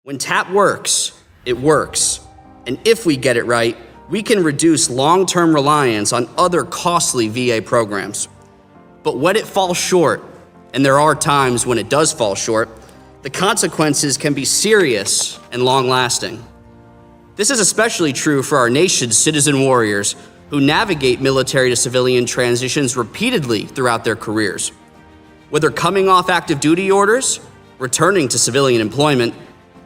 When TAP works, it works. And if we get it right, we can reduce long-term reliance on other costly VA programs. But when it falls short, and there are times when it does fall short, the consequences can be serious and long-lasting. This is especially true for our nation's citizen warriors who navigate military to civilian transitions repeatedly throughout their careers. Whether coming off active duty orders, returning to civilian employment,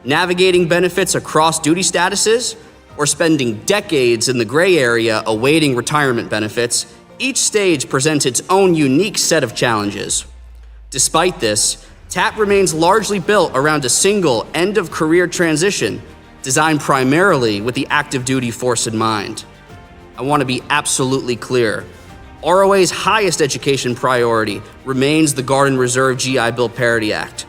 navigating benefits across duty statuses, or spending decades in the gray area awaiting retirement benefits, each stage presents its own unique set of challenges. Despite this, TAP remains largely built around a single end-of-career transition designed primarily with the active duty force in mind. I want to be absolutely clear. ROA's highest education priority remains the Guard and Reserve GI Bill Parity Act.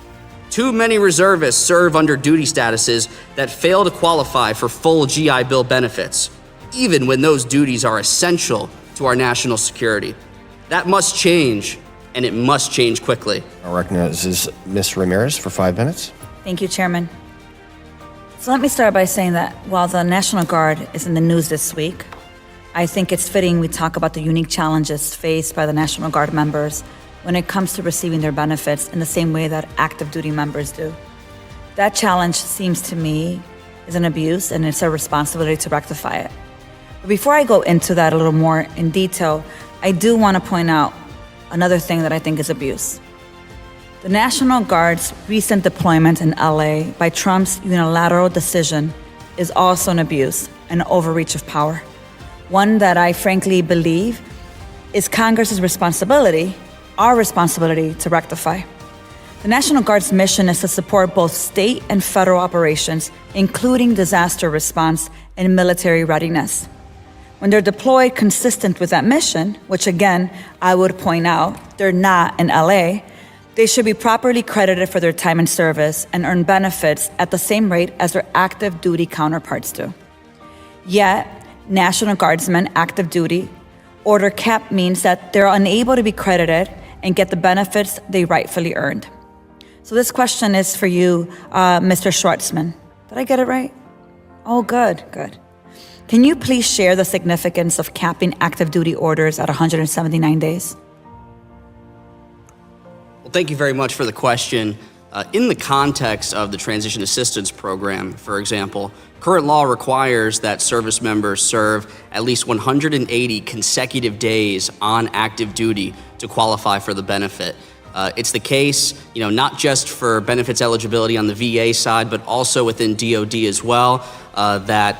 Too many reservists serve under duty statuses that fail to qualify for full GI Bill benefits, even when those duties are essential to our national security. That must change, and it must change quickly. I recognize Ms. Ramirez for 5 minutes. Thank you, Chairman. So let me start by saying that while the National Guard is in the news this week, I think it's fitting we talk about the unique challenges faced by the National Guard members when it comes to receiving their benefits in the same way that active duty members do. That challenge seems to me is an abuse, and it's our responsibility to rectify it. But before I go into that a little more in detail, I do want to point out another thing that I think is abuse. The National Guard's recent deployment in LA by Trump's unilateral decision is also an abuse, an overreach of power. One that I frankly believe is Congress's responsibility, our responsibility to rectify. The National Guard's mission is to support both state and federal operations, including disaster response and military readiness. When they're deployed consistent with that mission, which again, I would point out, they're not in LA, they should be properly credited for their time in service and earn benefits at the same rate as their active duty counterparts do. Yet, National Guardsmen active duty order cap means that they're unable to be credited and get the benefits they rightfully earned. So this question is for you, Mr. Schwartzman. Did I get it right? Oh, good. Can you please share the significance of capping active duty orders at 179 days? Well, thank you very much for the question. In the context of the Transition Assistance Program, for example, current law requires that service members serve at least 180 consecutive days on active duty to qualify for the benefit. It's the case, not just for benefits eligibility on the VA side, but also within DoD as well, that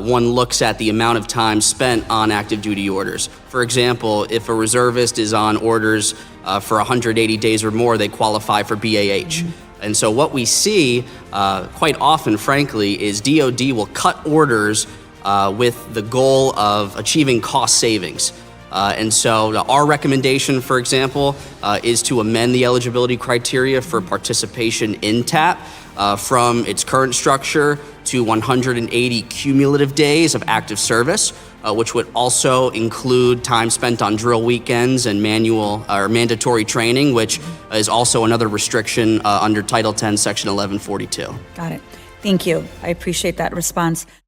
one looks at the amount of time spent on active duty orders. For example, if a reservist is on orders for 180 days or more, they qualify for BAH. And so what we see quite often, frankly, is DoD will cut orders with the goal of achieving cost savings. And so our recommendation, for example, is to amend the eligibility criteria for participation in TAP from its current structure to 180 cumulative days of active service, which would also include time spent on drill weekends and manual or mandatory training, which is also another restriction under Title 10, Section 1142. Got it. Thank you. I appreciate that response.